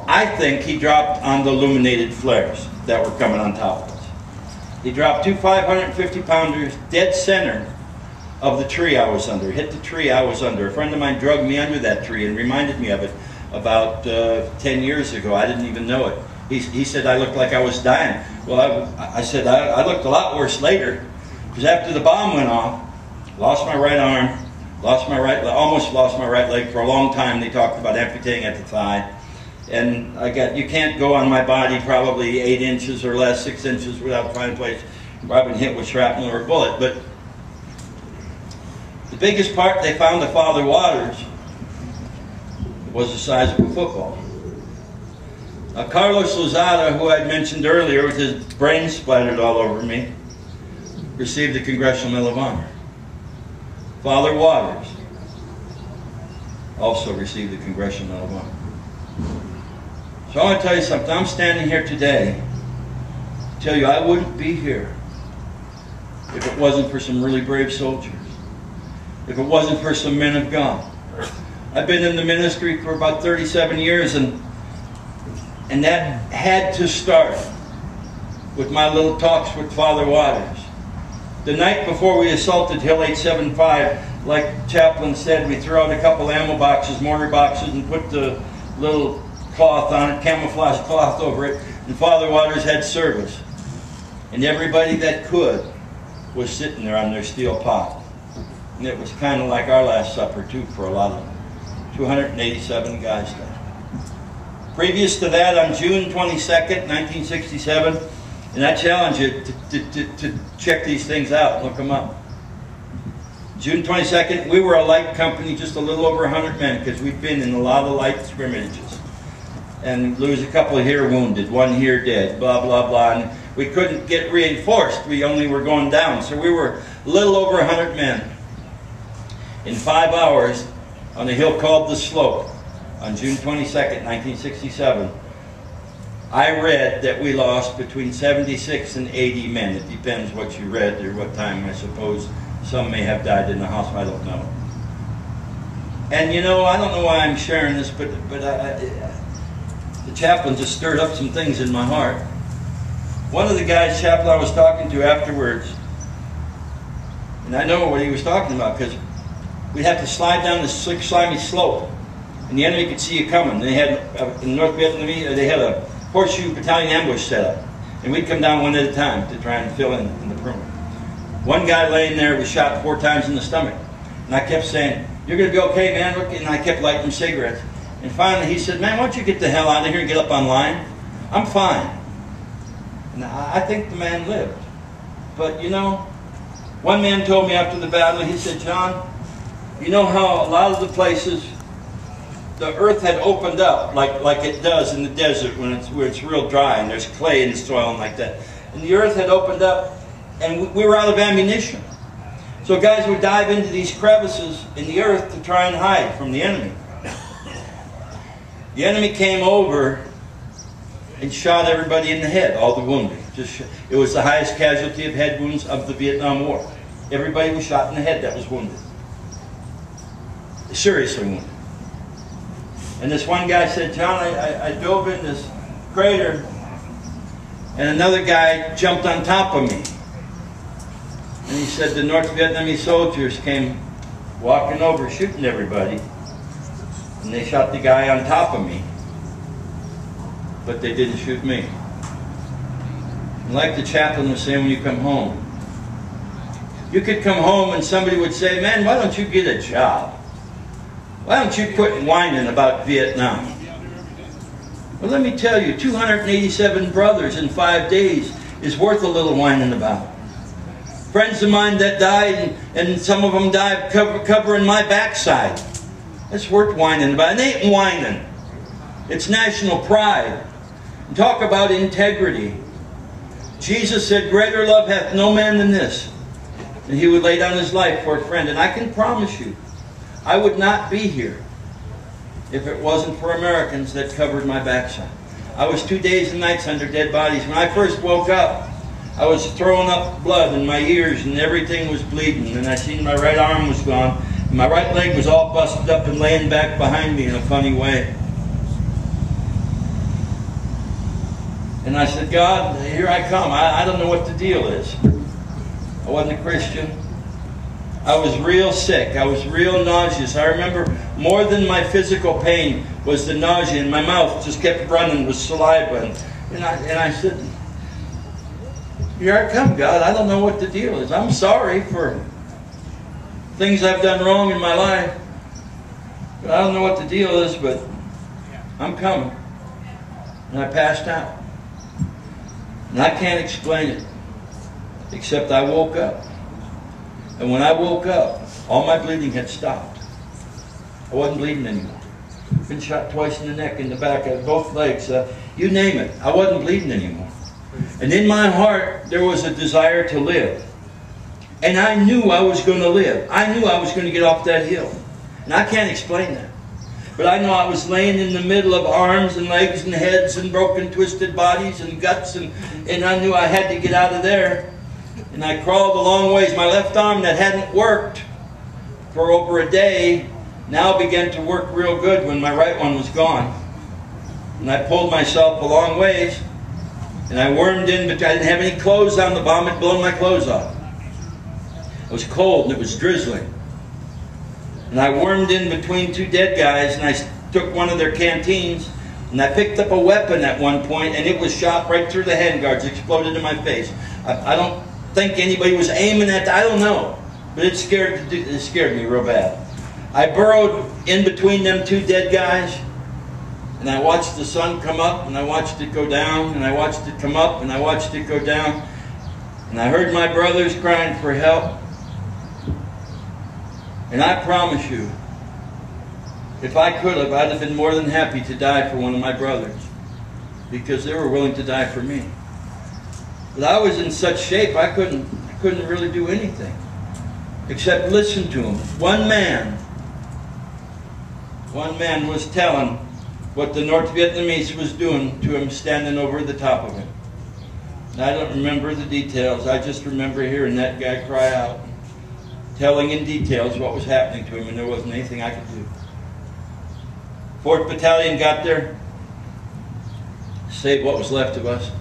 I think he dropped on the illuminated flares that were coming on top of us. He dropped two 550-pounders dead center of the tree I was under. Hit the tree I was under. A friend of mine drugged me under that tree and reminded me of it about 10 years ago. I didn't even know it. He said I looked like I was dying. Well, I said I looked a lot worse later, because after the bomb went off, lost my right arm, almost lost my right leg for a long time. They talked about amputating at the thigh. And you can't go on my body probably 8 inches or less, 6 inches without finding a place where I've been hit with shrapnel or a bullet. But the biggest part they found of Father Waters was the size of a football. Carlos Lozada, who I mentioned earlier with his brain splattered all over me, received the Congressional Medal of Honor. Father Waters also received the Congressional Medal of Honor. So I want to tell you something. I'm standing here today to tell you I wouldn't be here if it wasn't for some really brave soldiers, if it wasn't for some men of God. I've been in the ministry for about 37 years, and that had to start with my little talks with Father Waters. The night before we assaulted Hill 875, like Chaplain said, we threw out a couple ammo boxes, mortar boxes, and put the little cloth on it, camouflage cloth over it, and Father Waters had service. And everybody that could was sitting there on their steel pot. And it was kind of like our Last Supper, too, for a lot of them. 287 guys died. Previous to that, on June 22nd, 1967, and I challenge you to check these things out, look them up. June 22nd, we were a light company, just a little over 100 men, because we've been in a lot of light scrimmages. And lose a couple here wounded, one here dead, blah, blah, blah. And we couldn't get reinforced. We only were going down. So we were a little over 100 men. In 5 hours, on a hill called The Slope, on June 22nd, 1967, I read that we lost between 76 and 80 men. It depends what you read or what time. I suppose some may have died in the hospital. I don't know. And you know, I don't know why I'm sharing this, but the chaplain just stirred up some things in my heart. One of the guys, chaplain, I was talking to afterwards, and I know what he was talking about, because we'd have to slide down this slick, slimy slope, and the enemy could see you coming. They had, in North Vietnamese, they had a horseshoe battalion ambush set up, and we'd come down one at a time to try and fill in the perimeter. One guy laying there was shot 4 times in the stomach, and I kept saying, "You're going to be okay, man," and I kept lighting him cigarettes. And finally he said, "Man, why don't you get the hell out of here and get up on line? I'm fine." And I think the man lived. But you know, one man told me after the battle, he said, "John, you know how a lot of the places, the earth had opened up like it does in the desert where it's real dry and there's clay in the soil and like that. And the earth had opened up and we were out of ammunition. So guys would dive into these crevices in the earth to try and hide from the enemy. The enemy came over and shot everybody in the head, all the wounded. It was the highest casualty of head wounds of the Vietnam War. Everybody was shot in the head that was wounded. Seriously wounded. And this one guy said, "John, I dove in this crater and another guy jumped on top of me." And he said the North Vietnamese soldiers came walking over shooting everybody. And they shot the guy on top of me. But they didn't shoot me. And like the chaplain was saying, when you come home, you could come home and somebody would say, "Man, why don't you get a job? Why don't you quit whining about Vietnam?" Well, let me tell you, 287 brothers in 5 days is worth a little whining about. Friends of mine that died, and some of them died covering my backside. That's worth whining about. It ain't whining. It's national pride. And talk about integrity. Jesus said, "Greater love hath no man than this." And he would lay down his life for a friend. And I can promise you, I would not be here if it wasn't for Americans that covered my backside. I was 2 days and nights under dead bodies. When I first woke up, I was throwing up blood in my ears and everything was bleeding. And I seen my right arm was gone. And my right leg was all busted up and laying back behind me in a funny way. And I said, God, here I come. I don't know what the deal is. I wasn't a Christian. I was real sick. I was real nauseous. I remember more than my physical pain was the nausea, and my mouth just kept running with saliva. And I said, here I come, God. I don't know what the deal is. I'm sorry for things I've done wrong in my life. But I don't know what the deal is, but I'm coming. And I passed out. And I can't explain it, except I woke up. And when I woke up, all my bleeding had stopped. I wasn't bleeding anymore. Been shot twice in the neck, in the back, both legs, you name it. I wasn't bleeding anymore. And in my heart, there was a desire to live. And I knew I was going to live. I knew I was going to get off that hill. And I can't explain that. But I know I was laying in the middle of arms and legs and heads and broken, twisted bodies and guts. And I knew I had to get out of there. And I crawled a long ways. My left arm that hadn't worked for over a day now began to work real good when my right one was gone. And I pulled myself a long ways. And I wormed in, but I didn't have any clothes on. The bomb had blown my clothes off. It was cold and it was drizzling. And I wormed in between two dead guys, and I took one of their canteens, and I picked up a weapon at one point, and it was shot right through the handguards, exploded in my face. I don't think anybody was aiming at that. I don't know. But it scared me real bad. I burrowed in between them two dead guys, and I watched the sun come up, and I watched it go down, and I watched it come up, and I watched it go down. And I heard my brothers crying for help. And I promise you, if I could have, I'd have been more than happy to die for one of my brothers, because they were willing to die for me. But I was in such shape, I couldn't really do anything except listen to him. One man was telling what the North Vietnamese was doing to him, standing over the top of him. And I don't remember the details. I just remember hearing that guy cry out, telling in details what was happening to him, and there wasn't anything I could do. 4th Battalion got there, saved what was left of us.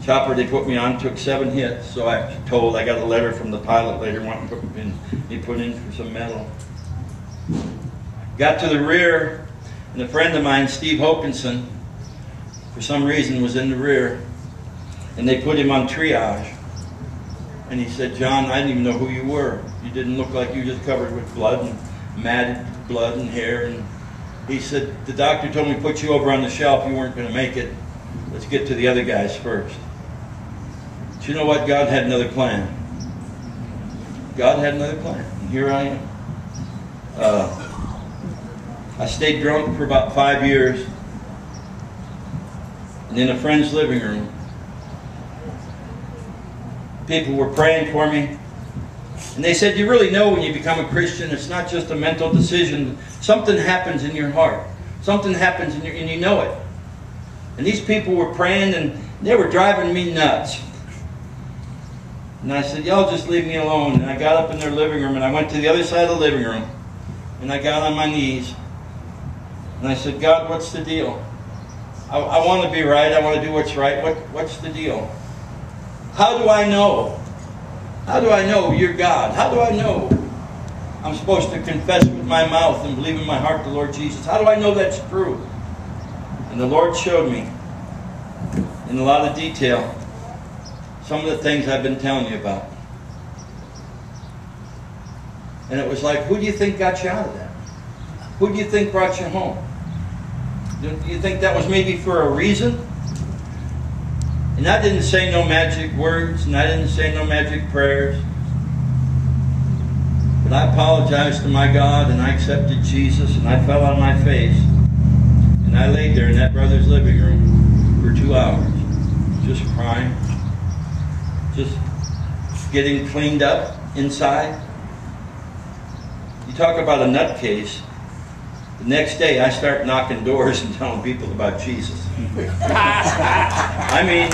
Chopper they put me on took 7 hits, so I got a letter from the pilot later wanting to be put in for some medal. Got to the rear, and a friend of mine, Steve Hokinson, for some reason was in the rear, and they put him on triage. And he said, John, I didn't even know who you were. You didn't look like you were just covered with blood and matted blood and hair. And he said, the doctor told me to put you over on the shelf. You weren't going to make it. Let's get to the other guys first. But you know what? God had another plan. God had another plan. And here I am. I stayed drunk for about 5 years. And in a friend's living room, people were praying for me. And they said, you really know when you become a Christian, it's not just a mental decision. Something happens in your heart. Something happens and you know it. And these people were praying, and they were driving me nuts. And I said, y'all just leave me alone. And I got up in their living room, and I went to the other side of the living room. And I got on my knees. And I said, God, what's the deal? I want to be right. I want to do what's right. What's the deal? How do I know? How do I know you're God? How do I know I'm supposed to confess with my mouth and believe in my heart the Lord Jesus? How do I know that's true? And the Lord showed me in a lot of detail some of the things I've been telling you about. And it was like, who do you think got you out of that? Who do you think brought you home? Do you think that was maybe for a reason? And I didn't say no magic words, and I didn't say no magic prayers. But I apologized to my God, and I accepted Jesus, and I fell on my face. And I laid there in that brother's living room for 2 hours, just crying, just getting cleaned up inside. You talk about a nutcase. The next day, I start knocking doors and telling people about Jesus. I mean,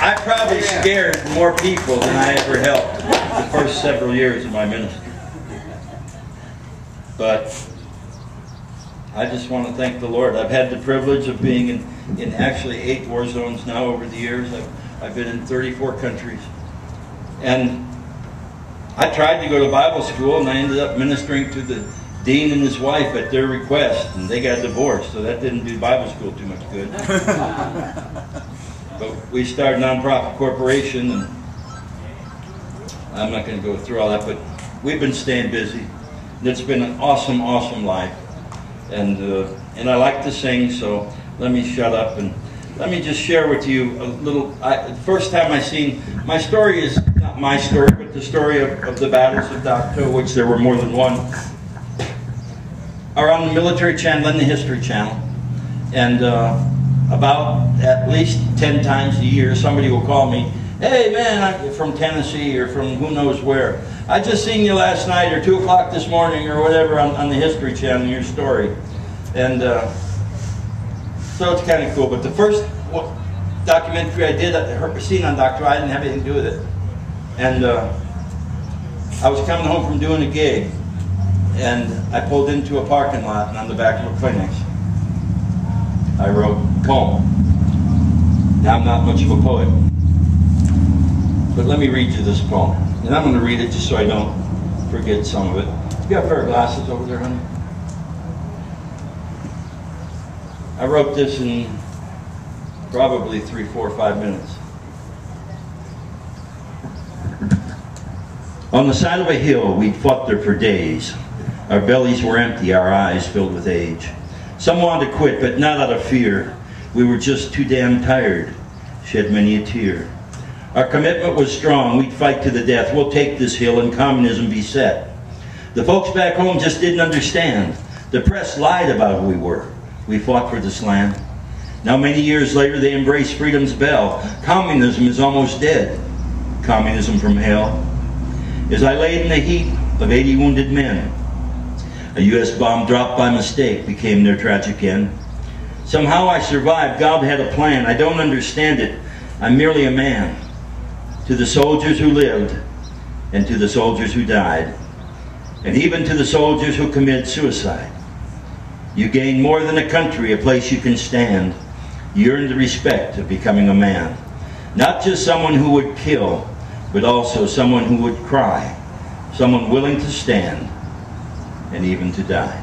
I probably scared more people than I ever helped the first several years of my ministry. But I just want to thank the Lord. I've had the privilege of being in actually 8 war zones now over the years. I've been in 34 countries. And I tried to go to Bible school, and I ended up ministering to the dean and his wife at their request, and they got divorced, so that didn't do Bible school too much good. But we started a nonprofit corporation, and I'm not going to go through all that, but we've been staying busy. It's been an awesome, awesome life. And I like to sing, so let me shut up and let me just share with you a little. The first time I seen, my story is not my story, but the story of the battles of Dak To, which there were more than one, are on the Military Channel and the History Channel. And about at least 10 times a year, somebody will call me, "Hey man, I'm from Tennessee or from who knows where. I just seen you last night or 2 o'clock this morning or whatever on the History Channel, your story." And so it's kind of cool. But the first documentary I did, seen on Dr. I didn't have anything to do with it. And I was coming home from doing a gig, and I pulled into a parking lot, and on the back of a Kleenex, I wrote poem. Now I'm not much of a poet, but let me read you this poem. And I'm going to read it just so I don't forget some of it. You got a pair of glasses over there, honey? I wrote this in probably 3, 4, 5 minutes. On the side of a hill, we'd fought there for days. Our bellies were empty, our eyes filled with age. Some wanted to quit, but not out of fear. We were just too damn tired, shed many a tear. Our commitment was strong, we'd fight to the death. We'll take this hill and communism be set. The folks back home just didn't understand. The press lied about who we were. We fought for this land. Now many years later they embrace freedom's bell. Communism is almost dead. Communism from hell. As I laid in the heap of 80 wounded men, a U.S. bomb dropped by mistake became their tragic end. Somehow I survived. God had a plan. I don't understand it. I'm merely a man. To the soldiers who lived, and to the soldiers who died, and even to the soldiers who committed suicide. You gain more than a country, a place you can stand. You earn the respect of becoming a man. Not just someone who would kill, but also someone who would cry. Someone willing to stand, and even to die.